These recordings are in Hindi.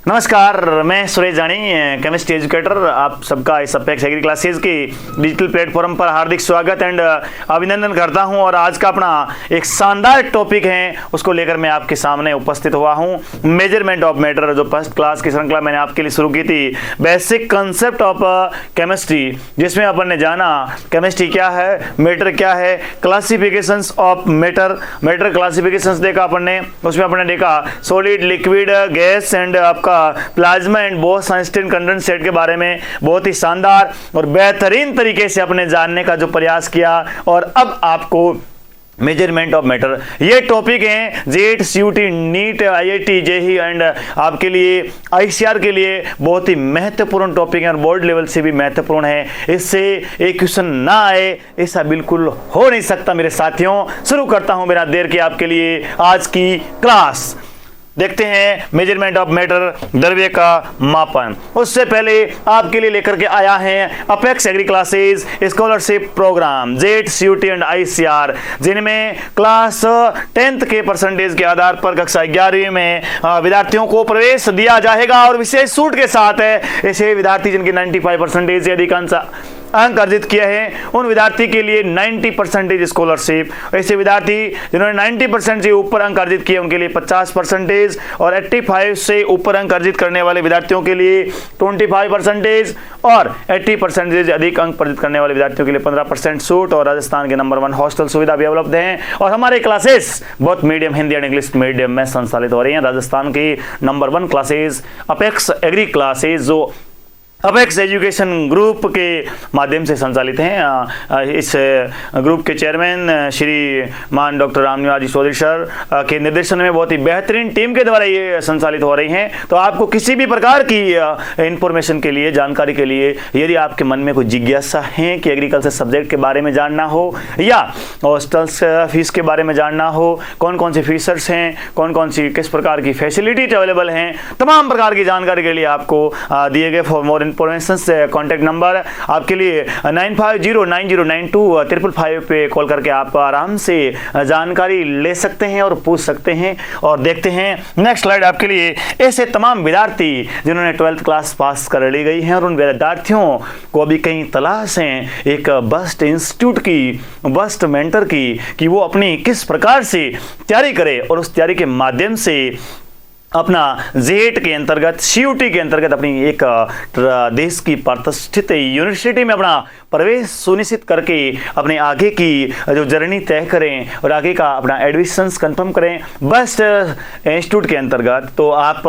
नमस्कार, मैं सुरेश जानी, केमिस्ट्री एजुकेटर। आप सबका इस अपेक्स एग्री क्लासेज की डिजिटल प्लेटफॉर्म पर हार्दिक स्वागत एंड अभिनंदन करता हूं। और आज का अपना एक शानदार टॉपिक है, उसको लेकर मैं आपके सामने उपस्थित हुआ हूं। मेजरमेंट ऑफ मैटर, जो फर्स्ट क्लास की श्रृंखला मैंने आपके लिए शुरू की थी, बेसिक कंसेप्ट ऑफ केमिस्ट्री, जिसमें अपन ने जाना केमिस्ट्री क्या है, मैटर क्या है, क्लासिफिकेशंस ऑफ मैटर क्लासिफिकेशंस देखा अपन ने। उसमें अपन ने देखा सॉलिड, लिक्विड, गैस एंड आपका plasma and boss Einstein condensate के बारे में बहुत ही शानदार और बेहतरीन तरीके से अपने जानने का जो प्रयास किया। और अब आपको मेजरमेंट ऑफ मैटर ये टॉपिक है JET, CUET, NEET, IIT, JEE and आपके लिए आईसीआर के लिए बहुत ही महत्वपूर्ण टॉपिक है और बोर्ड लेवल से भी महत्वपूर्ण है। इससे एक क्वेश्चन ना आए ऐसा बिल्कुल हो नहीं सकता। मेरे साथियों, शुरू करता हूं बिना देर के आपके लिए आज की क्लास। देखते हैं मेजरमेंट ऑफ मैटर, द्रव्य का मापन। उससे पहले आपके लिए लेकर के आया है Apex Agri classes scholarship program JET, CUET and ICAR, जिनमें क्लास 10th के परसेंटेज के आधार पर कक्षा 11वीं में विद्यार्थियों को प्रवेश दिया जाएगा। और विशेष छूट के साथ है ऐसे विद्यार्थी जिनके 95% से अधिक अंक अर्जित किए हैं, उन विद्यार्थी के लिए 90% स्कॉलरशिप। ऐसे विद्यार्थी जिन्होंने 90% से ऊपर अंक अर्जित किए उनके लिए 50% और 85 से ऊपर अंक अर्जित करने वाले विद्यार्थियों के लिए 25% और 80% से अधिक अंक अर्जित करने वाले विद्यार्थियों के लिए 15% छूट। और राजस्थान के नंबर 1 हॉस्टल सुविधा भी उपलब्ध है। और हमारे क्लासेस बहुत medium Hindi and English medium में संचालित हो रही हैं। राजस्थान की number 1 classes Apex Agri classes, जो अपेक्स एजुकेशन ग्रुप के माध्यम से संचालित हैं। इस ग्रुप के चेयरमैन श्री मान डॉक्टर रामनिवास चौधरी सर के निर्देशन में बहुत ही बेहतरीन टीम के द्वारा ये संचालित हो रही हैं। तो आपको किसी भी प्रकार की इंफॉर्मेशन के लिए, जानकारी के लिए, यदि आपके मन में कोई जिज्ञासा है कि एग्रीकल्चर सब्जेक्ट के बारे में जानना हो या हॉस्टल्स फीस के बारे में जानना हो, कौन कौन से फीसर्स हैं, कौन कौन सी किस प्रकार की फैसिलिटीज अवेलेबल हैं, तमाम प्रकार की जानकारी के लिए आपको दिए गए फॉर मोर इंफॉर्मेशन से कॉन्टैक्ट नंबर आपके लिए 9509092555 पे कॉल करके आप आराम से जानकारी ले सकते हैं और पूछ सकते हैं। और देखते हैं नेक्स्ट स्लाइड आपके लिए ऐसे तमाम विद्यार्थी जिन्होंने 12th क्लास पास कर ली गई हैं और उन विद्यार्थियों को अभी कहीं तलाश है एक बेस्ट इंस्टीट्यूट की, बेस्ट मेंटर की, कि वो अपनी किस प्रकार से तैयारी करे और उस तैयारी के माध्यम से अपना जेट के अंतर्गत, सीयूटी के अंतर्गत अपनी एक देश की प्रतिष्ठित यूनिवर्सिटी में अपना प्रवेश सुनिश्चित करके अपने आगे की जो जर्नी तय करें और आगे का अपना एडमिशंस कंफर्म करें बेस्ट इंस्टीट्यूट के अंतर्गत। तो आप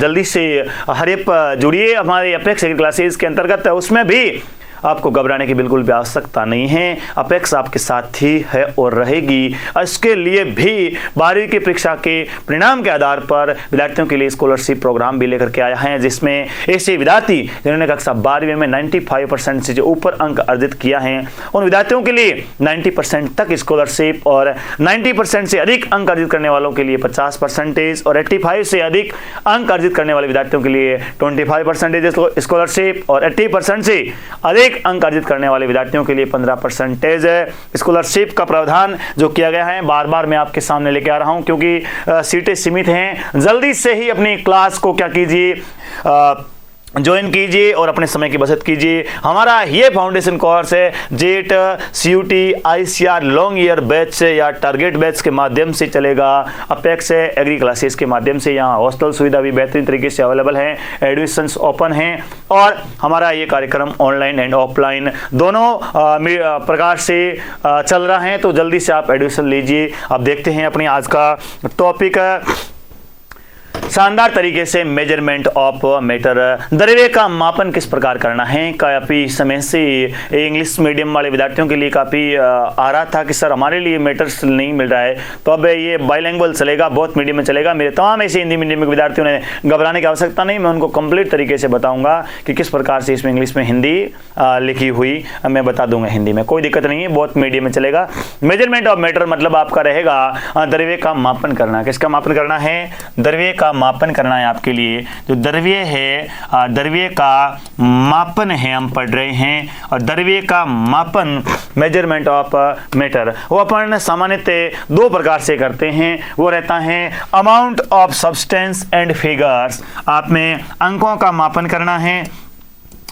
जल्दी से हर जुड़िए हमारे अपेक्स एग्री क्लासेस के अंतर्गत। उसमें भी आपको घबराने की बिल्कुल भी आवश्यकता नहीं है। अपेक्स आपके साथ ही है और रहेगी। इसके लिए भी 12वीं की परीक्षा के परिणाम के आधार पर विद्यार्थियों के लिए स्कॉलरशिप प्रोग्राम भी लेकर के आया है, जिसमें ऐसे विद्यार्थी जिन्होंने कक्षा 12वीं में 95% से जो ऊपर अंक अर्जित किया है उन विद्यार्थियों के लिए 90% तक स्कॉलरशिप और 90% से अधिक अंक अर्जित करने वालों के लिए 50% और 85 से अधिक अंक अर्जित करने वाले विद्यार्थियों के लिए 25% स्कॉलरशिप और 80% से अधिक अंक अर्जित करने वाले विद्यार्थियों के लिए 15% स्कॉलरशिप का प्रावधान जो किया गया है। बार बार मैं आपके सामने लेके आ रहा हूं क्योंकि सीटें सीमित हैं। जल्दी से ही अपनी क्लास को क्या कीजिए, ज्वाइन कीजिए और अपने समय की बचत कीजिए। हमारा ये फाउंडेशन कोर्स है JET, CUET, ICAR long year batch से या टारगेट बैच के माध्यम से चलेगा। अपेक्स एग्री क्लासेस के माध्यम से यहाँ हॉस्टल सुविधा भी बेहतरीन तरीके से अवेलेबल है, एडमिशंस ओपन हैं और हमारा ये कार्यक्रम ऑनलाइन एंड ऑफलाइन दोनों प्रकार से चल रहा है। तो जल्दी से आप एडमिशन लीजिए। अब देखते हैं अपनी आज का टॉपिक शानदार तरीके से मेजरमेंट ऑफ मैटर, द्रव्य का मापन किस प्रकार करना है। काफ़ी समय से इंग्लिश मीडियम वाले विद्यार्थियों के लिए काफ़ी आ रहा था कि सर हमारे लिए मैटर्स नहीं मिल रहा है, तो अब ये बाइलिंगुअल चलेगा, बहुत मीडियम में चलेगा। मेरे तमाम ऐसे हिंदी मीडियम के विद्यार्थियों ने घबराने की आवश्यकता नहीं, मैं उनको कंप्लीट तरीके से बताऊंगा कि किस प्रकार से इसमें इंग्लिश में हिंदी लिखी हुई मैं बता दूंगा हिंदी में, कोई दिक्कत नहीं है, बहुत मीडियम में चलेगा। मेजरमेंट ऑफ मैटर मतलब आपका रहेगा द्रव्य का मापन करना। किसका मापन करना है? द्रव्य का मापन करना है आपके लिए। जो द्रव्य है, द्रव्य का मापन है हम पढ़ रहे हैं, और द्रव्य का मापन मेजरमेंट ऑफ मैटर वो अपन सामान्यतः दो प्रकार से करते हैं। वो रहता है amount of substance and figures. आप में अंकों का मापन करना है,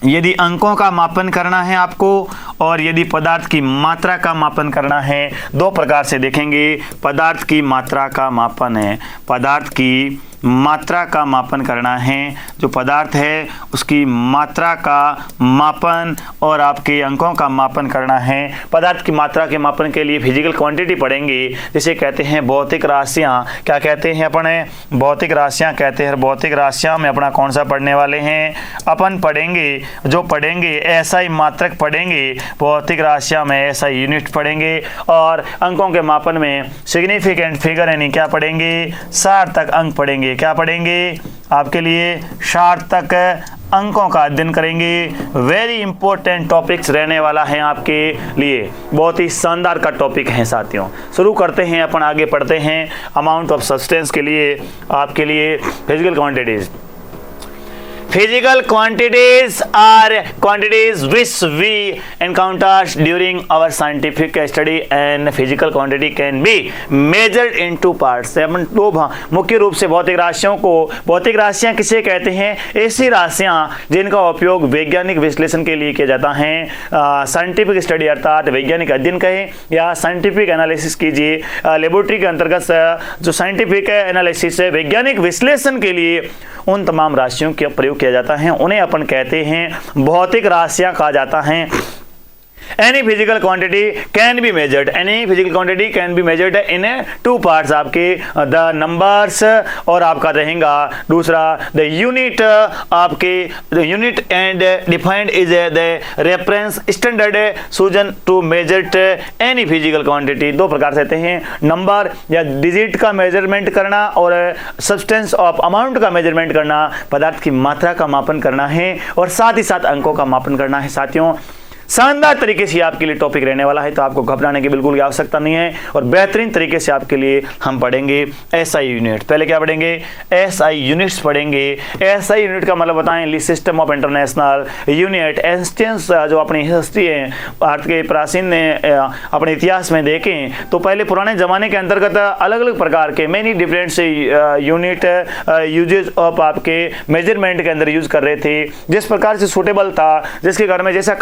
यदि अंकों का मापन करना है आपको, और यदि पदार्थ की मात्रा का मापन करना है, दो प्रकार से देखेंगे। पदार्थ की मात्रा का मापन है, पदार्थ की मात्रा का मापन करना है, जो पदार्थ है उसकी मात्रा का मापन, और आपके अंकों का मापन करना है। पदार्थ की मात्रा के मापन के लिए फिजिकल क्वांटिटी पढ़ेंगे, जिसे कहते हैं भौतिक राशियाँ। क्या कहते हैं अपने? भौतिक राशियाँ कहते हैं। भौतिक राशियाँ में अपना कौन सा पढ़ने वाले हैं? अपन पढ़ेंगे, जो पढ़ेंगे एसआई मात्रक पढ़ेंगे, भौतिक राशियाँ में एसआई यूनिट पढ़ेंगे, और अंकों के मापन में सिग्निफिकेंट फिगर यानी क्या पढ़ेंगे? सार्थक अंक पढ़ेंगे। क्या पढ़ेंगे? आपके लिए सार्थक अंकों का अध्ययन करेंगे। वेरी इंपॉर्टेंट टॉपिक्स रहने वाला है आपके लिए, बहुत ही शानदार का टॉपिक है साथियों। शुरू करते हैं, अपन आगे पढ़ते हैं। अमाउंट ऑफ सब्सटेंस के लिए आपके लिए physical quantities. Physical quantities are quantities which we encounter during our scientific study, and physical quantity can be measured in two parts। अपन दो मुख्य रूप से भौतिक राशियों को, भौतिक राशियां किसे कहते हैं? ऐसी राशियां जिनका उपयोग वैज्ञानिक विश्लेषण के लिए किया जाता है। साइंटिफिक स्टडी अर्थात वैज्ञानिक अध्ययन कहें, या साइंटिफिक एनालिसिस कीजिए। लेबोरेटरी के अंतर्गत जो साइंटिफिक एनालिसिस है, वैज्ञानिक विश्लेषण के लिए उन तमाम राशियों का प्रयोग किया जाता है, उन्हें अपन कहते हैं भौतिक राशियां कहा जाता है। Any physical quantity can be measured. Any physical quantity can be measured in two parts। आपके the numbers और आपका रहेगा दूसरा the unit। आपके the unit and defined is the reference standard chosen to measure any physical quantity। दो प्रकार से रहते हैं, नंबर या डिजिट का मेजरमेंट करना, और सब्सटेंस ऑफ अमाउंट का मेजरमेंट करना, पदार्थ की मात्रा का मापन करना है, और साथ ही साथ अंकों का मापन करना है। साथियों शानदार तरीके से आपके लिए टॉपिक रहने वाला है, तो आपको घबराने की बिल्कुल आवश्यकता नहीं है, और बेहतरीन तरीके से आपके लिए हम पढ़ेंगे एसआई यूनिट। पहले क्या पढ़ेंगे? एसआई यूनिट्स पढ़ेंगे। एसआई यूनिट का मतलब बताएं, लिस्ट सिस्टम ऑफ इंटरनेशनल यूनिट। एंस्टेंस जो अपनी हिस्ट्री है, भारत के प्राचीन अपने इतिहास में देखें तो पहले पुराने ज़माने के अंतर्गत अलग अलग प्रकार के मैनी डिफरेंट से यूनिट यूजेज ऑफ आपके मेजरमेंट के अंदर यूज कर रहे थे, जिस प्रकार से सूटेबल था, जिसके घर में जैसा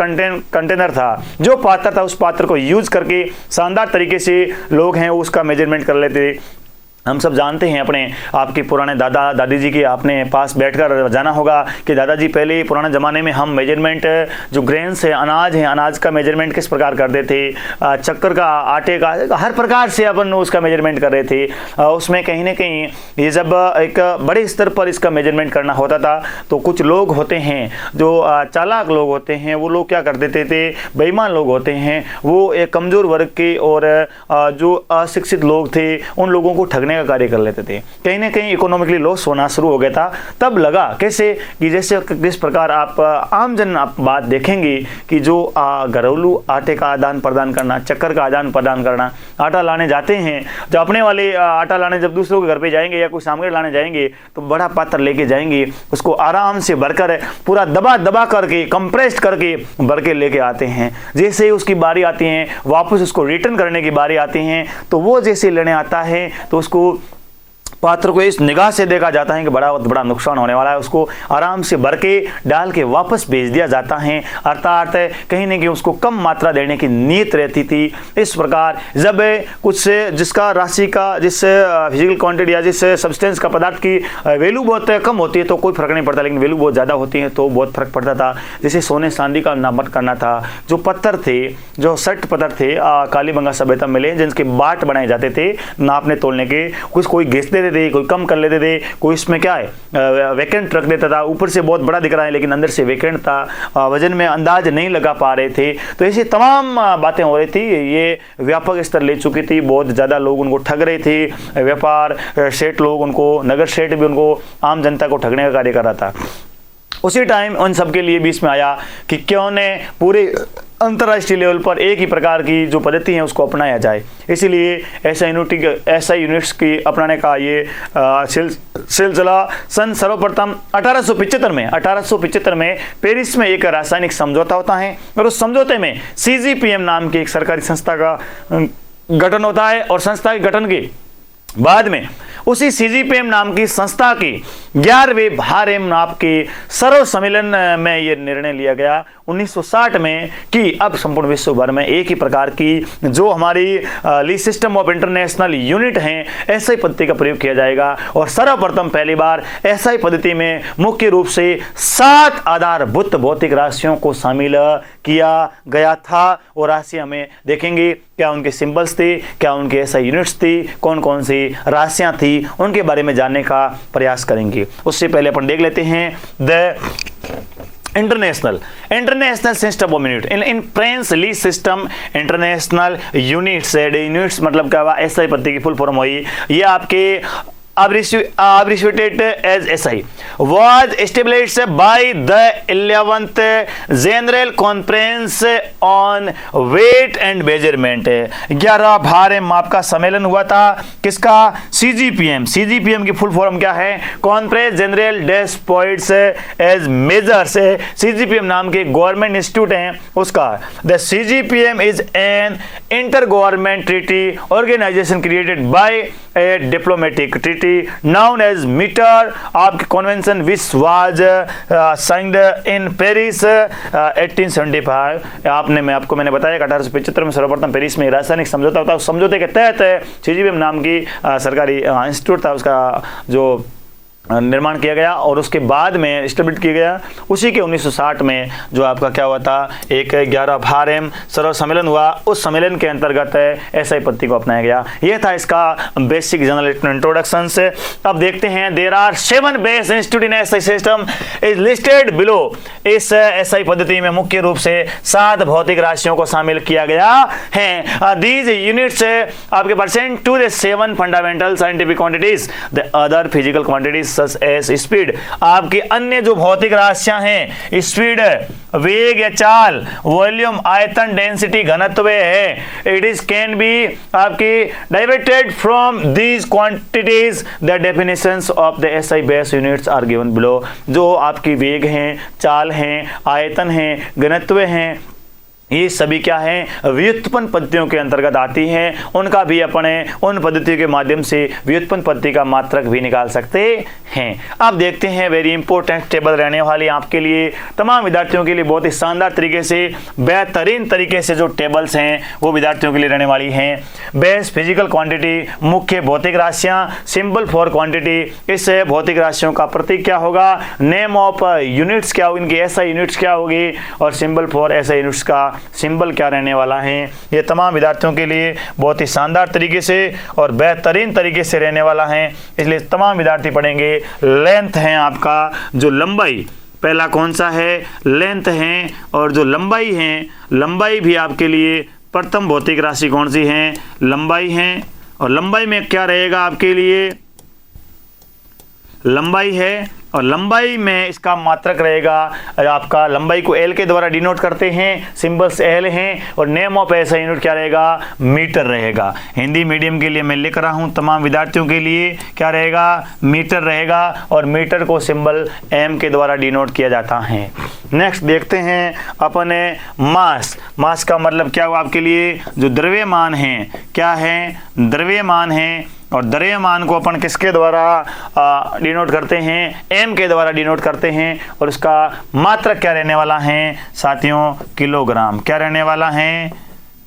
कंटेनर था, जो पात्र था, उस पात्र को यूज करके शानदार तरीके से लोग हैं उसका मेजरमेंट कर लेते थे। हम सब जानते हैं, अपने आपके पुराने दादा दादी जी के आपने पास बैठकर जाना होगा कि दादाजी पहले पुराने ज़माने में हम मेजरमेंट जो ग्रेन्स है, अनाज है, अनाज का मेजरमेंट किस प्रकार करते थे, चक्कर का, आटे का, हर प्रकार से अपन उसका मेजरमेंट कर रहे थे। उसमें कहीं ना कहीं ये जब एक बड़े स्तर पर इसका मेजरमेंट करना होता था, तो कुछ लोग होते हैं जो चालाक लोग होते हैं, वो लोग क्या कर देते थे, बेईमान लोग होते हैं, वो एक कमज़ोर वर्ग के और जो अशिक्षित लोग थे उन लोगों को ठगने का कार्य कर लेते थे। कहीं ना कहीं इकोनॉमिकली लॉस होना शुरू हो गया था। तब लगा कैसे कि जैसे जिस प्रकार आप आमजन आप बात देखेंगे कि जो घरेलू आटे का आदान प्रदान करना, चक्कर का आदान प्रदान करना, आटा लाने जाते हैं, जब अपने वाले आटा लाने जब दूसरों के घर पे जाएंगे या कोई सामग्री लाने जाएंगे तो बड़ा पात्र लेके जाएंगे, उसको आराम से भरकर पूरा दबा दबा करके कंप्रेस्ड करके भर के लेके आते हैं। जैसे ही उसकी बारी आती है वापस उसको रिटर्न करने की बारी आती है, तो वो जैसे लेने आता है तो उसको पात्र को इस निगाह से देखा जाता है कि बड़ा नुकसान होने वाला है, उसको आराम से भर के डाल के वापस भेज दिया जाता है। अर्थात कहीं ना कहीं उसको कम मात्रा देने की नीयत रहती थी। इस प्रकार जब कुछ जिसका राशि का, जिस फिजिकल क्वांटिटी या जिस सब्सटेंस का, पदार्थ की वैल्यू बहुत कम होती है तो कोई फर्क नहीं पड़ता, लेकिन वैल्यू बहुत ज़्यादा होती है तो बहुत फर्क पड़ता था। जैसे सोने चांदी का नापन करना था, जो पत्थर थे, जो सट पत्थर थे कालीबंगा सभ्यता मिले, जिनके बाट बनाए जाते थे नापने तोलने के, कुछ कोई घिसते थे, कोई कम कर लेते थे, कोई इसमें क्या है वैकेंट रख देता था, ऊपर से बहुत बड़ा दिख रहा है लेकिन अंदर से वैकेंट था, वजन में अंदाज नहीं लगा पा रहे थे। तो ऐसी तमाम बातें हो रही थी, ये व्यापक स्तर ले चुकी थी, बहुत ज़्यादा लोग उनको ठग रहे थे, व्यापार सेठ लोग उनको, नगर सेठ भी उनको, आम जनता को ठगने का कार्य कर रहा था। उसी टाइम उन सब के लिए बीच में आया कि क्यों ने पूरे अंतर्राष्ट्रीय लेवल पर एक ही प्रकार की जो पद्धति है उसको अपनाया जाए। इसीलिए ऐसा यूनिट्स की अपनाने का ये सिलसिला सन सर्वप्रथम 1875 में पेरिस में एक रासायनिक समझौता होता है और उस समझौते में CGPM नाम की एक सरकारी संस्था का गठन होता है और संस्था के गठन के बाद में उसी CGPM नाम की संस्था की 11वें भारत माप के सर्व सम्मेलन में यह निर्णय लिया गया 1960 में कि अब संपूर्ण विश्व भर में एक ही प्रकार की जो हमारी ली सिस्टम ऑफ इंटरनेशनल यूनिट हैं SI पद्धति का प्रयोग किया जाएगा। और सर्वप्रथम पहली बार SI पद्धति में मुख्य रूप से 7 आधारभूत भौतिक राशियों को शामिल किया गया था और राशि हमें देखेंगे क्या उनके सिंबल्स थे, क्या उनके SI यूनिट्स थी, कौन कौन सी राशियां थी, उनके बारे में जानने का प्रयास करेंगे। उससे पहले अपन देख लेते हैं the international system of unit in French ली सिस्टम इंटरनेशनल यूनिट्स मतलब क्या हुआ, SI पद्धति की फुल फॉर्म हुई। ये आपके abbreviated as SI was established by the 11th General Conference on Weight and Measurement। 11 भार माप का सम्मेलन हुआ था किसका, CGPM की फुल फॉर्म क्या है, कॉन्फ्रेंस जनरल डेस्पॉइट्स एज मेजर्स। CGPM नाम के गवर्नमेंट इंस्टीट्यूट हैं उसका। The CGPM is an inter government treaty organisation created by a diplomatic treaty known as metre आपकी convention which was signed in Paris 1875। मैंने बताया 1875 में सर्वप्रथम पेरिस में रासायनिक समझौता होता है। उस समझौते के तहत CGPM नाम की सरकारी इंस्टीट्यूट था उसका जो निर्माण किया गया और उसके बाद में स्टेब्लिश किया गया। उसी के 1960 में जो आपका क्या हुआ था, एक 11 भारत सर्व सम्मेलन हुआ। उस सम्मेलन के अंतर्गत SI पद्धति को अपनाया गया। यह था इसका बेसिक जनरल इंट्रोडक्शन। अब देखते हैं there are 7 base institute in SI system is listed below. इस SI पद्धति में मुख्य रूप से 7 भौतिक राशियों को शामिल किया गया है। दीज यूनिट्स आपके percent to the 7 fundamental scientific quantities the other physical quantities such as speed. आपकी अन्य जो भौतिक राशियां हैं, स्पीड वेग या चाल, वॉल्यूम आयतन, डेंसिटी घनत्व है, इट इज कैन बी आपकी diverted from these quantities. The definitions of the SI base units are given below. जो आपकी वेग हैं, चाल हैं, आयतन हैं, घनत्व हैं, ये सभी क्या है व्युत्पन्न पद्धतियों के अंतर्गत आती हैं। उनका भी अपने उन पद्धतियों के माध्यम से व्युत्पन्न पद्धति का मात्रक भी निकाल सकते हैं। अब देखते हैं वेरी इंपॉर्टेंट टेबल रहने वाली आपके लिए, तमाम विद्यार्थियों के लिए बहुत ही शानदार तरीके से, बेहतरीन तरीके से जो टेबल्स हैं वो विद्यार्थियों के लिए रहने वाली हैं। बेस फिजिकल क्वांटिटी, मुख्य भौतिक राशियां, सिंबल फॉर क्वांटिटी, इस भौतिक राशियों का प्रतीक क्या होगा, नेम ऑफ यूनिट्स क्या होगी, इनकी SI यूनिट्स क्या होगी और सिंबल फॉर SI यूनिट्स का सिंबल क्या रहने वाला है। ये तमाम विद्यार्थियों के लिए बहुत ही शानदार तरीके से और बेहतरीन तरीके से रहने वाला है, इसलिए तमाम विद्यार्थी पढ़ेंगे। लेंथ है आपका जो लंबाई, पहला कौन सा है, लेंथ है, और जो लंबाई है, लंबाई भी आपके लिए प्रथम भौतिक राशि कौन सी है, लंबाई है। और लंबाई में क्या रहेगा आपके लिए, लंबाई है और लंबाई में इसका मात्रक रहेगा आपका, लंबाई को L के द्वारा डिनोट करते हैं, सिंबल्स L हैं और नेम ऑफ SI यूनिट क्या रहेगा, मीटर रहेगा। हिंदी मीडियम के लिए मैं लिख रहा हूं, तमाम विद्यार्थियों के लिए क्या रहेगा, मीटर रहेगा और मीटर को सिंबल M के द्वारा डिनोट किया जाता है। नेक्स्ट देखते हैं अपने मास का मतलब क्या हुआ आपके लिए, जो द्रव्यमान है, क्या है, द्रव्यमान है। और द्रव्यमान को अपन किसके द्वारा डिनोट करते हैं, M के द्वारा डिनोट करते हैं। और उसका मात्रक क्या रहने वाला है साथियों, किलोग्राम। क्या रहने वाला है,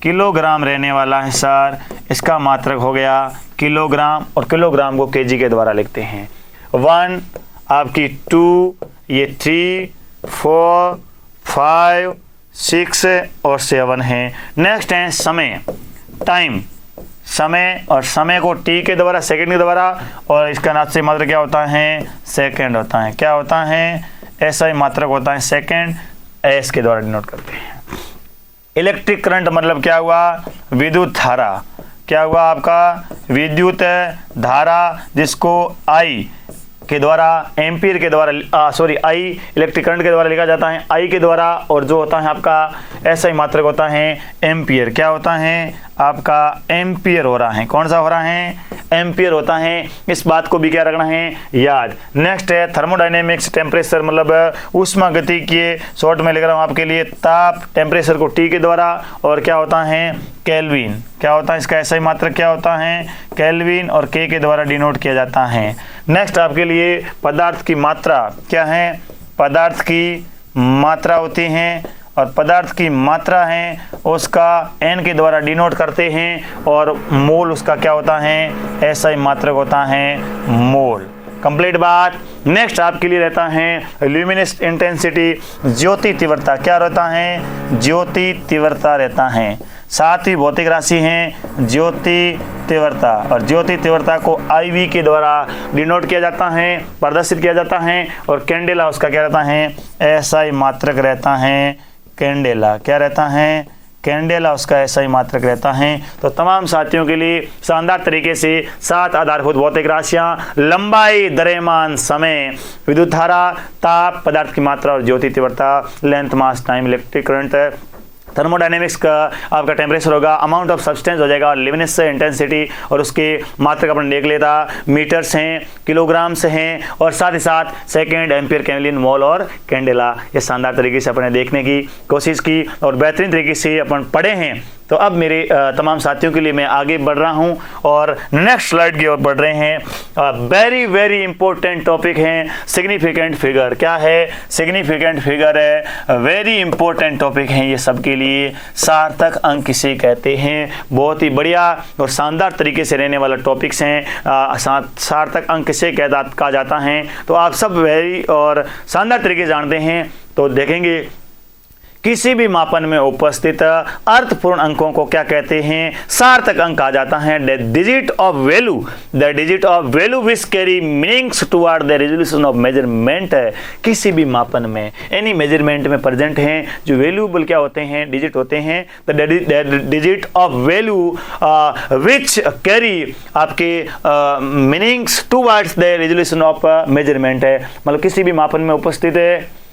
किलोग्राम रहने वाला है सर। इसका मात्रक हो गया किलोग्राम और किलोग्राम को kg के द्वारा लिखते हैं। 1 आपकी 2, ये 3, 4, 5, 6 और 7 है। नेक्स्ट है समय, टाइम, समय, और समय को T के द्वारा, सेकंड के द्वारा, और इसका नाम से मात्रक क्या होता है, सेकंड होता है। क्या होता है, SI मात्रक होता है सेकंड, S के द्वारा डिनोट करते हैं। इलेक्ट्रिक करंट मतलब क्या हुआ, विद्युत धारा। क्या हुआ आपका, विद्युत धारा, जिसको I के द्वारा, एम्पियर के द्वारा, आई इलेक्ट्रिक करंट के द्वारा लिखा जाता है आई के द्वारा, और जो होता है आपका SI मात्रक होता है एम्पियर। क्या होता है आपका एम्पियर हो रहा है, कौन सा हो रहा है एम्पियर होता है। इस बात को भी क्या रखना है याद। नेक्स्ट है थर्मोडायनेमिक्स, टेम्परेचर मतलब ऊष्मा गति के, शॉर्ट में लिख रहा हूँ आपके लिए ताप, टेम्परेचर को T के द्वारा, और क्या होता है केल्विन। क्या होता है इसका SI मात्रक क्या होता है केल्विन, और K के द्वारा डिनोट किया जाता है। नेक्स्ट आपके लिए पदार्थ की मात्रा क्या है, पदार्थ की मात्रा होती है, और पदार्थ की मात्रा है उसका N के द्वारा डिनोट करते हैं, और मोल उसका क्या होता है SI मात्रक होता है मोल। कंप्लीट बात। नेक्स्ट आपके लिए रहता है ल्यूमिनस इंटेंसिटी, ज्योति तीव्रता। क्या रहता है ज्योति तीव्रता रहता है। साथ ही भौतिक राशि है ज्योति तीव्रता, और ज्योति तीव्रता को IV के द्वारा डिनोट किया जाता है, प्रदर्शित किया जाता है, और कैंडेला उसका क्या रहता है SI मात्रक रहता है कैंडेला। क्या रहता है कैंडेला उसका SI मात्रक रहता है। तो तमाम साथियों के लिए शानदार तरीके से 7 आधारभूत भौतिक राशियां, लंबाई, द्रव्यमान, समय, विद्युत धारा, ताप, पदार्थ की मात्रा और ज्योति तीव्रता, लेंथ, मास, टाइम, इलेक्ट्रिक करंट, थर्मोडायनेमिक्स का आपका टेम्परेचर होगा, अमाउंट ऑफ सब्सटेंस हो जाएगा, लिमिनेस इंटेंसिटी, और उसके मात्रक अपन देख लेता मीटर्स हैं, किलोग्राम्स हैं, और साथ ही साथ सेकेंड, एम्पियर, केल्विन, मोल और कैंडेला। ये शानदार तरीके से अपने देखने की कोशिश की और बेहतरीन तरीके से अपन पढ़े हैं। तो अब मेरे तमाम साथियों के लिए मैं आगे बढ़ रहा हूं और नेक्स्ट स्लाइड की ओर बढ़ रहे हैं। वेरी वेरी इंपॉर्टेंट टॉपिक है सिग्निफिकेंट फिगर। क्या है सिग्निफिकेंट फिगर है, वेरी इंपॉर्टेंट टॉपिक है ये सबके लिए। सार्थक अंक किसे कहते हैं, बहुत ही बढ़िया और शानदार तरीके से रहने वाला टॉपिक्स हैं। सार्थक अंक किसे कहा जाता है, तो आप सब वेरी और शानदार तरीके से जानते हैं। तो देखेंगे किसी भी मापन में उपस्थित अर्थपूर्ण अंकों को क्या कहते हैं, सार्थक अंक कहा जाता है। The digit of value which carry meanings toward the resolution of measurement है। किसी भी मापन में एनी मेजरमेंट में प्रेजेंट हैं जो वैल्यूबल क्या होते हैं, डिजिट होते हैं। The digit of value which carry आपके meanings towards the resolution of measurement है, मतलब किसी भी मापन में उपस्थित है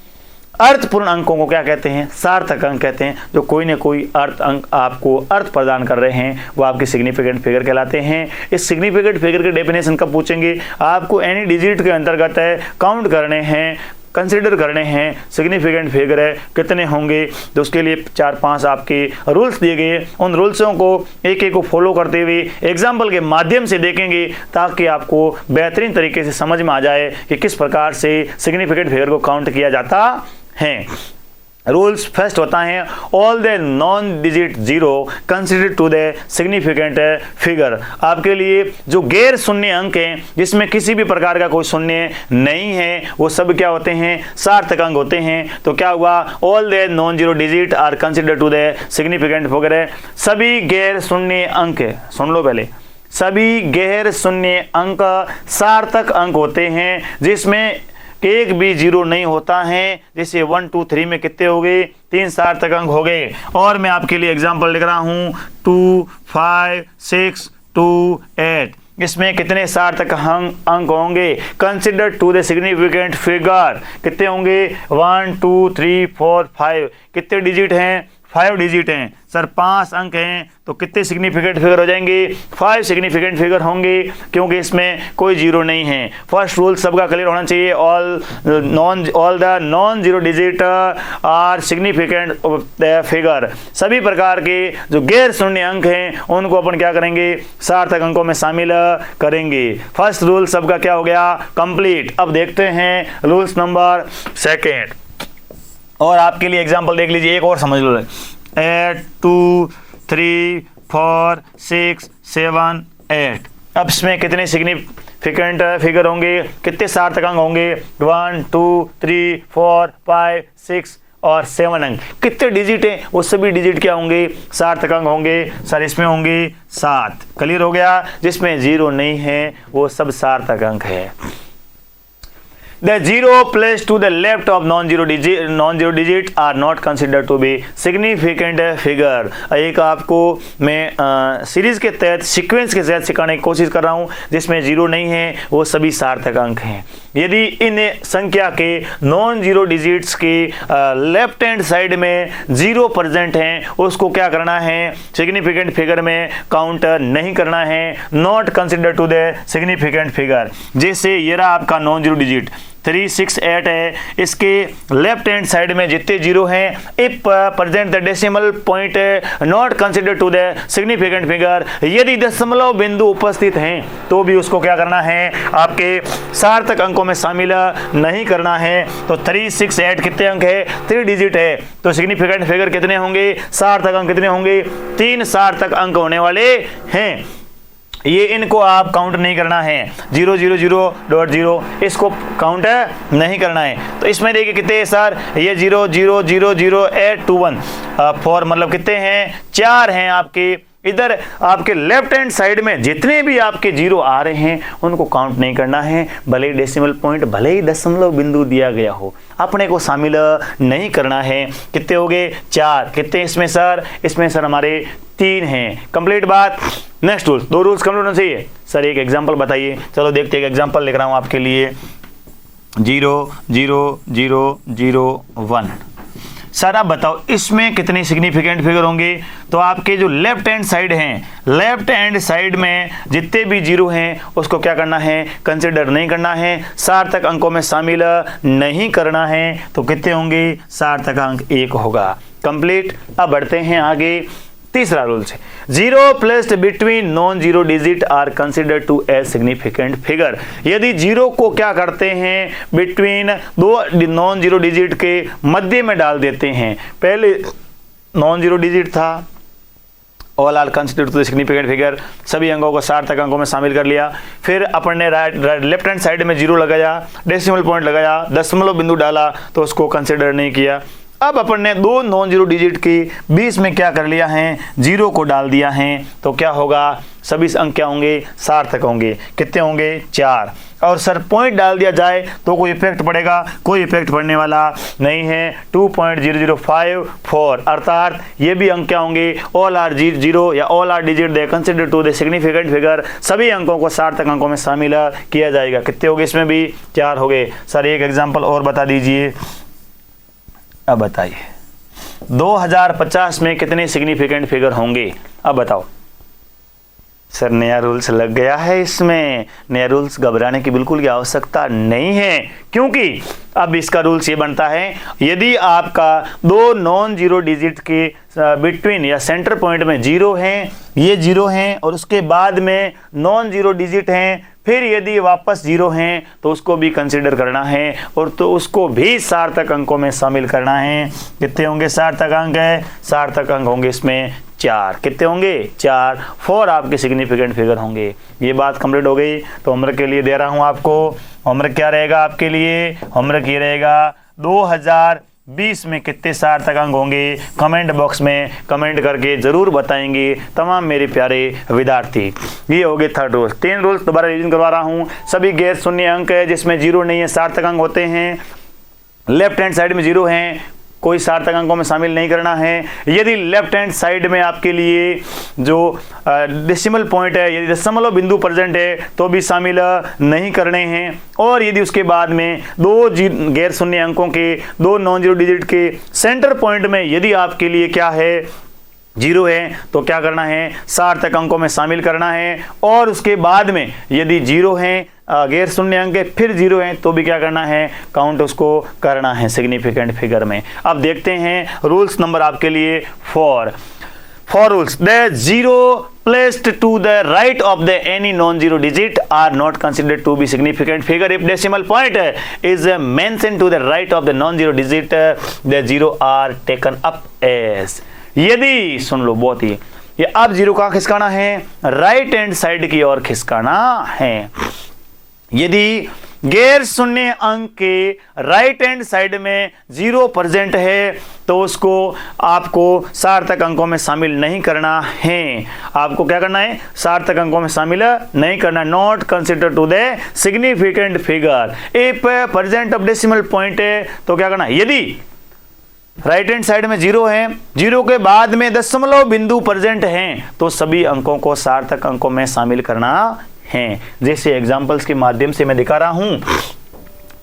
अर्थपूर्ण अंकों को क्या कहते हैं, सार्थक अंक कहते हैं। जो कोई न कोई अर्थ अंक आपको अर्थ प्रदान कर रहे हैं वो आपके सिग्निफिकेंट फिगर कहलाते हैं। इस सिग्निफिकेंट फिगर के डेफिनेशन कब पूछेंगे, आपको एनी डिजिट के अंतर्गत है काउंट करने हैं, कंसिडर करने हैं सिग्निफिकेंट फिगर है कितने होंगे। तो उसके लिए 4-5 आपके रूल्स दिए गए, उन रूल्सों को एक एक को फॉलो करते हुए एग्जाम्पल के माध्यम से देखेंगे ताकि आपको बेहतरीन तरीके से समझ में आ जाए कि किस प्रकार से सिग्निफिकेंट फिगर को काउंट किया जाता है। रूल्स फर्स्ट होता है all the non digit zero consider to the significant figure. आपके लिए जो गैर शून्य अंक हैं जिसमें किसी भी प्रकार का कोई शून्य नहीं है वो सब क्या होते हैं, सार्थक अंक होते हैं। तो क्या हुआ, all the non zero digit are consider to the significant figure है। सभी गैर शून्य अंक, सुन लो पहले, सभी गैर शून्य अंक सार्थक अंक होते हैं जिसमें एक भी जीरो नहीं होता है। जैसे 1 2 3 में कितने हो गए, 3 सार्थक अंक हो गए। और मैं आपके लिए एग्जांपल लिख रहा हूं 2 5 6 2 8, इसमें कितने सार्थक अंक होंगे, consider to the significant figure कितने होंगे, 1 2 3 4 5, कितने डिजिट हैं, 5 डिजिट हैं सर, 5 अंक हैं तो कितने सिग्निफिकेंट फिगर हो जाएंगे, 5 सिग्निफिकेंट फिगर होंगे क्योंकि इसमें कोई जीरो नहीं है। फर्स्ट रूल सबका क्लियर होना चाहिए, all the non zero digit are significant figure. सभी प्रकार के जो गैर शून्य अंक हैं उनको अपन क्या करेंगे, सार्थक अंकों में शामिल करेंगे। फर्स्ट रूल सबका क्या हो गया, कंप्लीट। अब देखते हैं रूल्स नंबर 2 और आपके लिए एग्जाम्पल देख लीजिए, एक और समझ लो। 8 2 3 4 6 7 8, अब इसमें कितने सिग्निफिकेंट फिगर होंगे, कितने सार्थक अंक होंगे, 1 2 3 4 5 6 और 7 अंक। कितने डिजिट हैं, वो सभी डिजिट क्या होंगे, सार्थक अंक होंगे। सर इसमें होंगे 7, क्लियर हो गया। जिसमें जीरो नहीं है वो सब सार्थक अंक है। The zero placed to the left of non-zero digit are not considered to be significant figure। एक आपको मैं सीरीज के तहत सीक्वेंस के तहत सिखाने की कोशिश कर रहा हूँ जिसमें जीरो नहीं है वो सभी सार्थक अंक हैं। यदि इन संख्या के नॉन जीरो डिजिट्स के लेफ्ट हैंड साइड में 0 प्रेजेंट हैं, उसको क्या करना है, सिग्निफिकेंट फिगर में काउंट नहीं करना है, not consider to the significant figure. जैसे ये रहा आपका नॉन जीरो डिजिट 368 है, इसके लेफ्ट हैंड साइड में जितने जीरो हैं, if present the decimal point not consider to the significant figure, यदि दशमलव बिंदु उपस्थित हैं तो भी उसको क्या करना है, आपके सार्थक अंकों में शामिल नहीं करना है। तो 368 कितने अंक है, 3 डिजिट है, तो सिग्निफिकेंट फिगर कितने होंगे, सार्थक अंक कितने होंगे, 3 सार्थक अंक होने वाले हैं। ये इनको आप काउंट नहीं करना है, 000.0 इसको काउंट नहीं करना है। तो इसमें देखिए कितने हैं सर, ये 0000821 4 मतलब कितने हैं, 4 हैं आपके। इधर आपके लेफ्ट हैंड साइड में जितने भी आपके जीरो आ रहे हैं उनको काउंट नहीं करना है, भले ही डेसिमल पॉइंट, भले ही दशमलव बिंदु दिया गया हो, अपने को शामिल नहीं करना है। कितने हो गए, 4। कितने इसमें सर, इसमें सर हमारे 3 हैं। कंप्लीट बात। नेक्स्ट रूल, 2 रूल्स कंप्लीट होना चाहिए। सर एक एग्जांपल बताइए, चलो देखते हैं, एक एग्जांपल लिख रहा हूं आपके लिए। 00001 सर आप बताओ इसमें कितने सिग्निफिकेंट फिगर होंगे। तो आपके जो लेफ्ट हैंड साइड हैं, लेफ्ट हैंड साइड में जितने भी जीरो हैं उसको क्या करना है, कंसिडर नहीं करना है, सार्थक अंकों में शामिल नहीं करना है। तो कितने होंगे, सार्थक अंक 1 होगा। कंप्लीट। अब बढ़ते हैं आगे। तीसरा रूल है, 0 placed between non zero digit are consider to as significant figure. यदि जीरो को क्या करते हैं, बिटवीन 2 नॉन जीरो डिजिट के मध्य में डाल देते हैं। पहले नॉन जीरो डिजिट था, all are consider to the significant figure, सभी अंकों को सार्थक अंकों में शामिल कर लिया। फिर अपन ने लेफ्ट हैंड साइड में जीरो लगाया, डेसिमल पॉइंट लगाया, दशमलव बिंदु डाला, तो उसको कंसिडर नहीं किया। अब अपन ने 2 नॉन जीरो डिजिट के बीच में क्या कर लिया है, जीरो को डाल दिया है। तो क्या होगा, सभी अंक क्या होंगे, सार्थक होंगे। कितने होंगे, 4। और सर पॉइंट डाल दिया जाए तो कोई इफेक्ट पड़ेगा, कोई इफेक्ट पड़ने वाला नहीं है। 2.0054 अर्थात ये भी अंक क्या होंगे, ऑल आर जीरो या all are digit the consider to the significant figure, सभी अंकों को सार्थक अंकों में शामिल किया जाएगा। कितने हो गए, इसमें भी 4 हो गए। सर एक एग्जाम्पल और बता दीजिए। अब बताइए 2050 में कितने सिग्निफिकेंट फिगर होंगे, अब बताओ। सर नया रूल्स लग गया है इसमें, नया रूल्स घबराने की बिल्कुल की आवश्यकता नहीं है, क्योंकि अब इसका रूल्स ये बनता है, यदि आपका 2 नॉन जीरो डिजिट के बिटवीन या सेंटर पॉइंट में जीरो हैं, ये जीरो हैं और उसके बाद में नॉन जीरो डिजिट हैं, फिर यदि वापस जीरो हैं तो उसको भी कंसिडर करना है और तो उसको भी सार्थक अंकों में शामिल करना है। कितने होंगे सार्थक अंक है, सार्थक अंक होंगे इसमें 4। कितने होंगे, 4 आपके सिग्निफिकेंट फिगर होंगे। ये बात कंप्लीट हो गई। तो होमवर्क के लिए दे रहा हूं आपको, होमवर्क क्या रहेगा आपके लिए, होमवर्क ये रहेगा 2020 में कितने सार्थक अंक होंगे, कमेंट बॉक्स में कमेंट करके जरूर बताएंगे तमाम मेरे प्यारे विद्यार्थी। ये हो गए 3rd रूल। 3 रूल्स दोबारा रिवीजन करवा रहा हूं। सभी गैर शून्य अंक है जिसमें जीरो नहीं है, सार्थक अंक होते हैं। लेफ्ट हैंड साइड में जीरो हैं, कोई सार्थक अंकों में शामिल नहीं करना है। यदि लेफ्ट हैंड साइड में आपके लिए जो डेसिमल पॉइंट है, यदि दशमलव बिंदु प्रेजेंट है तो भी शामिल नहीं करने हैं। और यदि उसके बाद में 2 गैर शून्य अंकों के, 2 नॉन जीरो डिजिट के सेंटर पॉइंट में यदि आपके लिए क्या है, जीरो है, तो क्या करना है, सार्थक अंकों में शामिल करना है। और उसके बाद में यदि जीरो है, गैर शून्य अंक है, फिर जीरो है, तो भी क्या करना है, काउंट उसको करना है सिग्निफिकेंट फिगर में। अब देखते हैं रूल्स नंबर आपके लिए 4 rules. The zero placed to the right of the any non-zero digit are not considered to be significant figure if decimal point is mentioned to the right of the non-zero digit, the zero are taken up as। यदि सुन लो, बहुत ही ये अब जीरो कहां खिसकाना है, राइट हैंड साइड की ओर खिसकाना है। यदि गैर शून्य अंक के राइट हैंड साइड में जीरो प्रेजेंट है तो उसको आपको सार्थक अंकों में शामिल नहीं करना है। आपको क्या करना है, सार्थक अंकों में शामिल नहीं करना, not consider to the significant figure if present of decimal point है। तो क्या करना है, यदि राइट हैंड साइड में जीरो है, जीरो के बाद में दशमलव बिंदु प्रेजेंट हैं, तो सभी अंकों को सार्थक अंकों में शामिल करना है। जैसे एग्जांपल्स के माध्यम से मैं दिखा रहा हूं।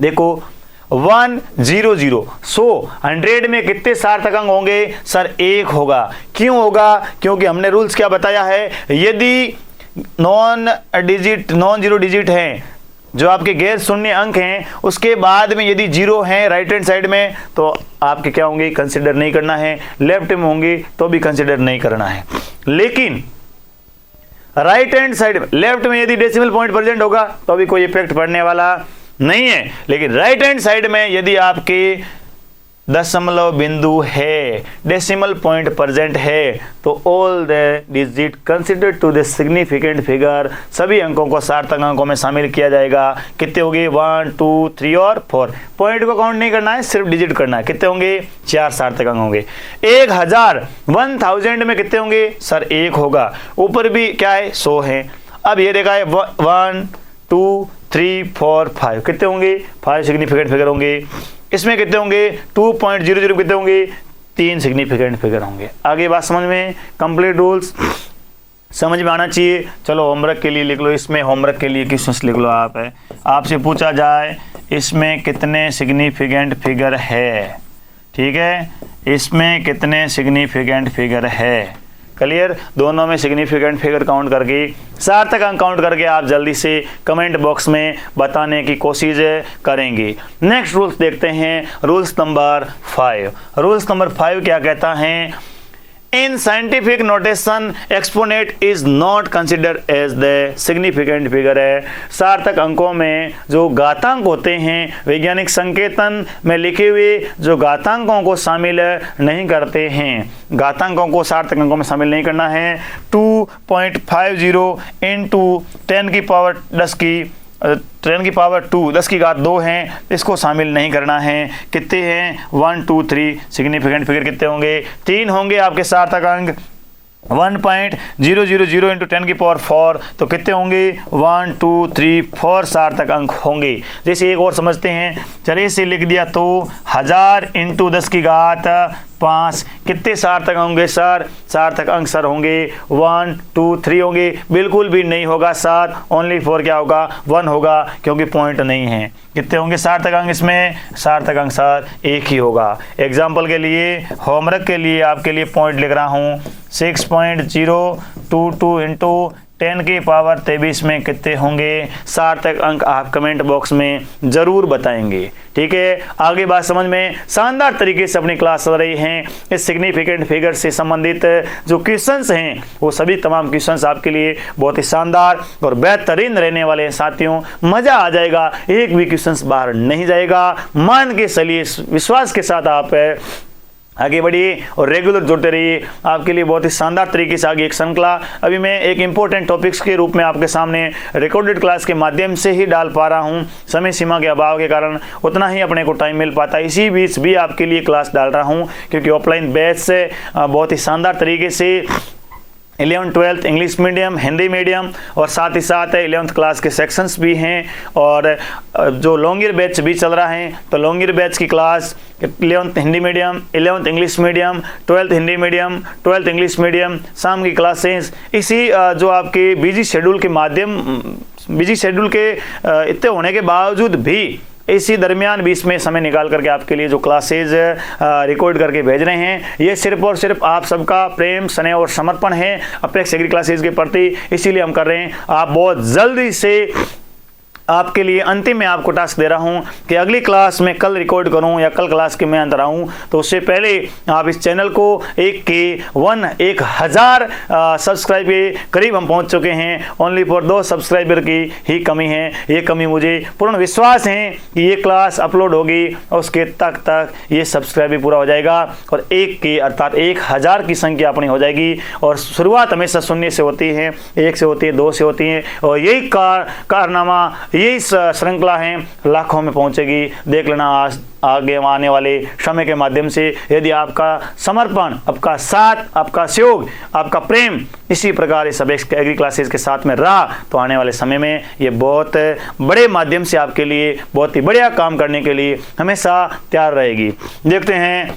देखो 100, सो 100 में कितने सार्थक अंक होंगे सर? 1 होगा। क्यों होगा? क्योंकि हमने रूल्स क्या बताया है, यदि नॉन जीरो डिजिट हैं, जो आपके गैर शून्य अंक हैं, उसके बाद में यदि जीरो हैं राइट हैंड साइड में, तो आपके क्या होंगे? कंसिडर नहीं करना है। लेफ्ट में होंगे तो भी कंसिडर नहीं करना है। लेकिन राइट हैंड साइड में, लेफ्ट में यदि डेसिमल पॉइंट प्रेजेंट होगा तो भी कोई इफेक्ट पड़ने वाला नहीं है। लेकिन राइट हैंड साइड में यदि आपके दशमलव बिंदु है, डेसिमल पॉइंट प्रेजेंट है, तो all the digit considered to the significant figure, सभी अंकों को सार्थक अंकों में शामिल किया जाएगा। कितने होंगे? 1, 2, 3 और 4। पॉइंट को काउंट नहीं करना है, सिर्फ डिजिट करना है। कितने होंगे? 4 सार्थक अंक होंगे। 1000 में कितने होंगे सर? 1 होगा। ऊपर भी क्या है? 100 है। अब ये देखा है 1, 2, 3, 4, 5 कितने होंगे? 5 सिग्निफिकेंट फिगर होंगे। इसमें कितने होंगे? 2.00 कितने होंगे? 3 सिग्निफिकेंट फिगर होंगे। आगे बात समझ में, कंप्लीट रूल्स समझ में आना चाहिए। चलो होमवर्क के लिए लिख लो, इसमें होमवर्क के लिए क्वेश्चंस लिख लो। आपसे पूछा जाए इसमें कितने सिग्निफिकेंट फिगर है, ठीक है, इसमें कितने सिग्निफिकेंट फिगर है, क्लियर? दोनों में सिग्निफिकेंट फिगर काउंट करके, सार्थक अंक काउंट करके आप जल्दी से कमेंट बॉक्स में बताने की कोशिश करेंगे। नेक्स्ट रूल्स देखते हैं, रूल्स नंबर 5। रूल्स नंबर 5 क्या कहता है? In scientific notation exponent is not considered as the significant figure है। सार्थक अंकों में जो घातांक होते हैं, वैज्ञानिक संकेतन में लिखे हुए जो घातांकों को शामिल नहीं करते हैं, घातांकों को सार्थक अंकों में शामिल नहीं करना है। 2.50 इंटू 10 की पावर 2 10 की घात 2 हैं, इसको शामिल नहीं करना है। कितने हैं? 1, 2, 3 सिग्निफिकेंट फिगर कितने होंगे? 3 होंगे आपके सार्थक अंक। 1.000 इंटू 10 की पावर 4 तो कितने होंगे? 1, 2, 3, 4 सार्थक अंक होंगे। जैसे एक और समझते हैं, चलिए इसे लिख दिया तो 1000 इंटू 10 की घात 5 कितने सार्थक होंगे सर? सार्थक अंक सर होंगे 1, 2, 3 होंगे। बिल्कुल भी नहीं होगा 7, ओनली 4 क्या होगा? 1 होगा, क्योंकि पॉइंट नहीं है। कितने होंगे सार्थक अंक इसमें? सार्थक अंक सर 1 ही होगा। एग्जाम्पल के लिए, होमवर्क के लिए आपके लिए पॉइंट लिख रहा हूँ। 6.022 इंटू 10 की पावर 23 में कितने होंगे सार्थक अंक? आप कमेंट बॉक्स में जरूर बताएंगे, ठीक है। आगे बात समझ में, शानदार तरीके से अपनी क्लास चल रही है। इस सिग्निफिकेंट फिगर से संबंधित जो क्वेश्चंस हैं, वो सभी तमाम क्वेश्चंस आपके लिए बहुत ही शानदार और बेहतरीन रहने वाले हैं साथियों। मजा आ जाएगा, एक भी क्वेश्चंस बाहर नहीं जाएगा। मान के चलिए, विश्वास के साथ आप आगे बढ़िए और रेगुलर जुड़ते रहिए। आपके लिए बहुत ही शानदार तरीके से आगे एक श्रृंखला अभी मैं एक इंपॉर्टेंट टॉपिक्स के रूप में आपके सामने रिकॉर्डेड क्लास के माध्यम से ही डाल पा रहा हूं। समय सीमा के अभाव के कारण उतना ही अपने को टाइम मिल पाता है। इसी बीच भी आपके लिए क्लास डाल रहा हूं, क्योंकि ऑफलाइन बैच से बहुत ही शानदार तरीके से 11th 12th English medium, Hindi medium और साथ ही साथ 11th क्लास के सेक्शंस भी हैं। और जो लॉन्ग ईयर बैच भी चल रहा है, तो लॉन्ग ईयर बैच की class 11th Hindi medium, 11th English medium, 12th Hindi medium, 12th English medium, शाम की क्लासेस इसी जो आपके बिजी शेड्यूल के इतने होने के बावजूद भी इसी दरमियान बीच में समय निकाल करके आपके लिए जो क्लासेज रिकॉर्ड करके भेज रहे हैं, ये सिर्फ और सिर्फ आप सबका प्रेम, स्नेह और समर्पण है अपेक्स एग्री क्लासेज के प्रति, इसीलिए हम कर रहे हैं। आप बहुत जल्दी से आपके लिए अंतिम में आपको टास्क दे रहा हूं कि अगली क्लास में कल रिकॉर्ड करूं या कल क्लास के मैं अंदर आऊं, तो उससे पहले आप इस चैनल को 1000 सब्सक्राइब के करीब हम पहुंच चुके हैं। ओनली फॉर 2 सब्सक्राइबर की ही कमी है। ये कमी मुझे पूर्ण विश्वास है कि ये क्लास अपलोड होगी और उसके तक ये सब्सक्राइब भी पूरा हो जाएगा और 1000 की संख्या अपनी हो जाएगी। और शुरुआत हमेशा 0 से होती है, 1 से होती है, 2 से होती है, और यही कारनामा, यही श्रृंखला है, लाखों में पहुंचेगी। देख लेना आज आगे आने वाले समय के माध्यम से, यदि आपका समर्पण, आपका साथ, आपका सहयोग, आपका प्रेम इसी प्रकार इस अपेक्स एग्री क्लासेस के साथ में रहा, तो आने वाले समय में ये बहुत बड़े माध्यम से आपके लिए बहुत ही बढ़िया काम करने के लिए हमेशा तैयार रहेगी। देखते हैं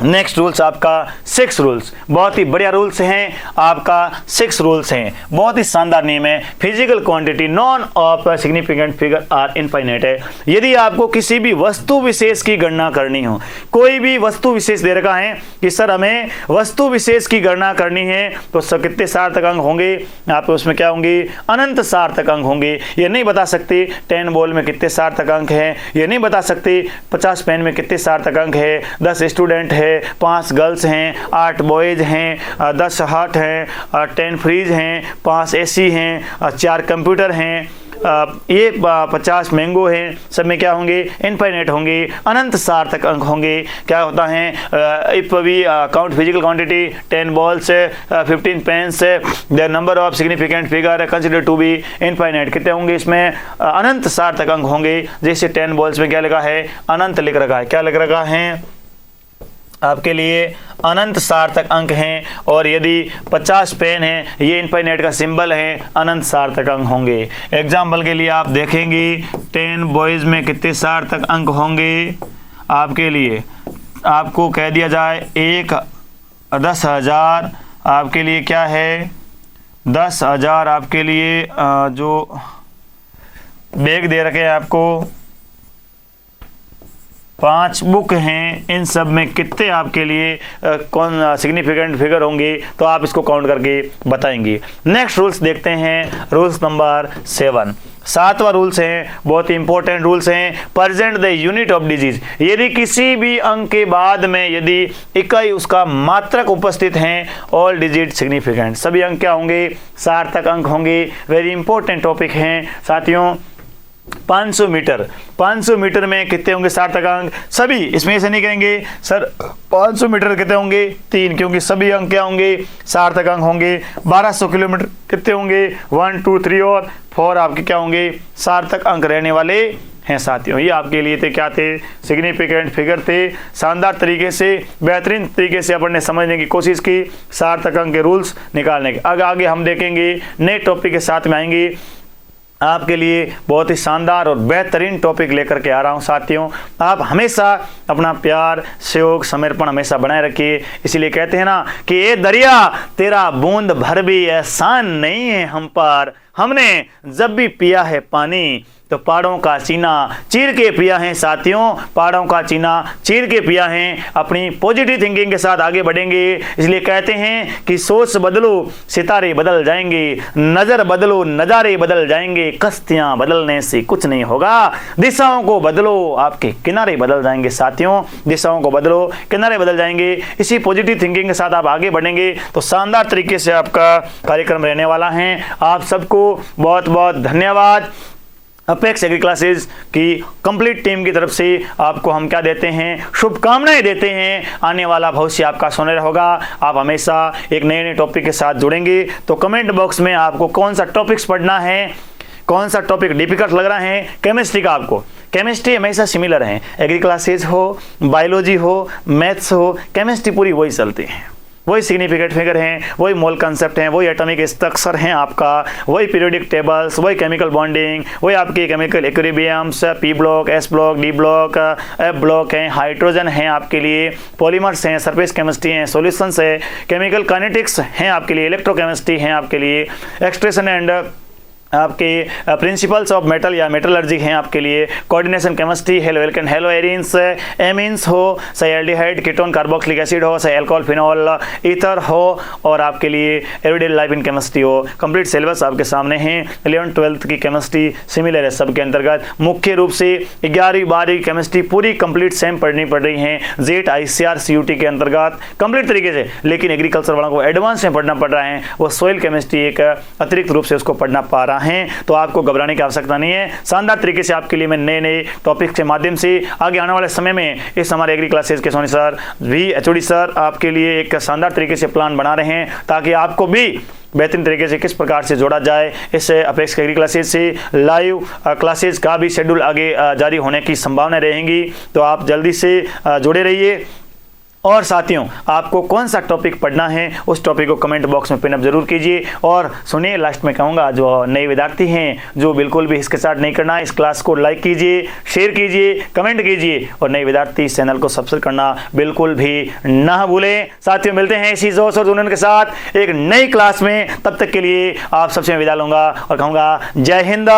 नेक्स्ट रूल्स आपका 6 रूल्स, बहुत ही बढ़िया रूल्स हैं आपका। 6 रूल्स हैं, बहुत ही शानदार नियम है। Physical quantity none of significant figure are infinite है। यदि आपको किसी भी वस्तु विशेष की गणना करनी हो, कोई भी वस्तु विशेष दे रखा है कि सर हमें वस्तु विशेष की गणना करनी है, तो कितने सार्थक अंक होंगे आप उसमें क्या होंगे, अनंत सार्थक अंक होंगे। ये नहीं बता सकते 10 बॉल में कितने सार्थक अंक हैं, ये नहीं बता सकते 50 पेन में कितने सार्थक अंक है, 10 स्टूडेंट है, 5 गर्ल्स हैं, 8 बॉयज हैं, 10 हॉट हैं, 10 फ्रीज हैं, 5 एसी हैं, 4 कंप्यूटर हैं, ये 50 मैंगो हैं। सब में क्या होंगे, इनफाइनाइट होंगे, अनंत सार्थक अंक होंगे। क्या होता है, if we count physical quantity 10 balls 15 pens the number of significant figure consider to be infinite, कितने होंगे इसमें, अनंत सार्थक अंक होंगे। जैसे 10 बॉल्स में क्या लिखा है, अनंत लिख रखा है, क्या लिख रखा है आपके लिए, अनंत सार्थक अंक हैं। और यदि 50 पेन है, ये इनफाइनाइट का सिंबल है, अनंत सार्थक अंक होंगे। एग्जाम्पल के लिए आप देखेंगे 10 बॉयज में कितने सार्थक अंक होंगे आपके लिए, आपको कह दिया जाए 10,000 आपके लिए क्या है, 10,000 आपके लिए जो बैग दे रखे हैं आपको, 5 बुक हैं, इन सब में कितने आपके लिए कौन सिग्निफिकेंट फिगर होंगे, तो आप इसको काउंट करके बताएंगे। नेक्स्ट रूल्स देखते हैं, रूल्स नंबर 7। 7वां रूल्स है, बहुत ही इंपॉर्टेंट रूल्स हैं। Present the unit of disease, यदि किसी भी अंक के बाद में यदि इकाई उसका मात्रक उपस्थित हैं, ऑल डिजिट सिग्निफिकेंट, सभी अंक क्या होंगे, सार्थक अंक होंगे। वेरी इंपॉर्टेंट टॉपिक हैं साथियों। 500 मीटर, 500 मीटर में कितने होंगे सार्थक अंक, सभी, इसमें ऐसे नहीं कहेंगे सर 500 मीटर कितने होंगे, 3, क्योंकि सभी अंक क्या होंगे, सार्थक अंक होंगे। 1200 किलोमीटर कितने होंगे, 1 2 3 और 4 आपके क्या होंगे, सार्थक अंक रहने वाले हैं साथियों। ये आपके लिए थे, क्या थे, सिग्निफिकेंट फिगर थे। शानदार तरीके से, बेहतरीन तरीके से अपन ने समझने की कोशिश की, सार्थक अंक के रूल्स निकालने के। आगे हम देखेंगे, नए टॉपिक के साथ में आएंगे। आपके लिए बहुत ही शानदार और बेहतरीन टॉपिक लेकर के आ रहा हूं साथियों। आप हमेशा अपना प्यार, सहयोग, समर्पण हमेशा बनाए रखिए। इसीलिए कहते हैं ना कि ये दरिया तेरा बूंद भर भी एहसान नहीं है हम पर, हमने जब भी पिया है पानी तो पहाड़ों का सीना चीर के पिया है साथियों, पहाड़ों का सीना चीर के पिया है। अपनी पॉजिटिव थिंकिंग के साथ आगे बढ़ेंगे। इसलिए कहते हैं कि सोच बदलो सितारे बदल जाएंगे, नजर बदलो नजारे बदल जाएंगे, कश्तियां बदलने से कुछ नहीं होगा, दिशाओं को बदलो आपके किनारे बदल जाएंगे साथियों, दिशाओं को बदलो किनारे बदल जाएंगे। इसी पॉजिटिव थिंकिंग के साथ आप आगे बढ़ेंगे तो शानदार तरीके से आपका कार्यक्रम रहने वाला है। आप सबको बहुत बहुत धन्यवाद। अपेक्स एग्री क्लासेज की कंप्लीट टीम की तरफ से आपको हम क्या देते हैं, शुभकामनाएं देते हैं। आने वाला भविष्य आपका सुनहरा होगा। आप हमेशा एक नए नए टॉपिक के साथ जुड़ेंगे। तो कमेंट बॉक्स में आपको कौन सा टॉपिक्स पढ़ना है, कौन सा टॉपिक डिफिकल्ट लग रहा है। केमिस्ट्री का आपको, केमिस्ट्री हमेशा सिमिलर है, एग्री क्लासेज हो, बायोलॉजी हो, मैथ्स हो, केमिस्ट्री पूरी वही चलती है। वही सिग्निफिकेंट फिगर हैं, वही मोल कंसेप्ट हैं, वही एटॉमिक स्ट्रक्चर हैं आपका, वही पीरियोडिक टेबल्स, वही केमिकल बॉन्डिंग, वही आपके chemical equilibriums, P block, S block, D block, F block हैं, हाइड्रोजन हैं आपके लिए, पॉलीमर्स हैं, सरफेस केमिस्ट्री हैं, सॉल्यूशंस है, केमिकल काइनेटिक्स हैं आपके लिए, इलेक्ट्रोकेमिस्ट्री हैं आपके लिए, एक्सट्रेशन एंड आपके प्रिंसिपल्स ऑफ मेटल या मेटलर्जी हैं आपके लिए, coordination chemistry, haloalkane, haloarenes, amines हो, चाहे एल्डिहाइड, कीटोन, कार्बोक्सिलिक एसिड हो, चाहे अल्कोहल, फिनॉल, ईथर हो, और आपके लिए एवरीडे लाइफ इन केमिस्ट्री हो। कंप्लीट सिलेबस आपके सामने है। 11th 12th की केमिस्ट्री सिमिलर है सबके अंतर्गत। मुख्य रूप से 11वीं 12वीं केमिस्ट्री पूरी कंप्लीट सेम पढ़नी पड़ रही है जेट ICR CUT के अंतर्गत कंप्लीट तरीके से, लेकिन एग्रीकल्चर वालों को एडवांस में पढ़ना पड़ रहा है। वो सॉइल केमिस्ट्री एक अतिरिक्त रूप से उसको पढ़ना पा रहा हैं, तो आपको घबराने की आवश्यकता नहीं है। शानदार तरीके से आपके लिए मैं नए नए टॉपिक के माध्यम से आगे आने वाले समय में इस हमारे एग्री क्लासेस के सोनी सर भी HOD सर आपके लिए एक शानदार तरीके से प्लान बना रहे हैं, ताकि आपको भी बेहतरीन तरीके से किस प्रकार से जोड़ा जाए। इस अपेक्स एग्री क्लासेस से लाइव क्लासेस का भी शेड्यूल आगे जारी होने की संभावना रहेंगी, तो आप जल्दी से जुड़े रहिए। और साथियों, आपको कौन सा टॉपिक पढ़ना है उस टॉपिक को कमेंट बॉक्स में पिन अप जरूर कीजिए। और सुनिए, लास्ट में कहूँगा, जो नए विद्यार्थी हैं जो बिल्कुल भी हिचकिचाहट नहीं करना, इस क्लास को लाइक कीजिए, शेयर कीजिए, कमेंट कीजिए और नए विद्यार्थी इस चैनल को सब्सक्राइब करना बिल्कुल भी ना भूलें। साथियों, मिलते हैं इसी जोश और जुनून के साथ एक नई क्लास में। तब तक के लिए आप सबसे विदा लूंगा और कहूँगा जय हिंद,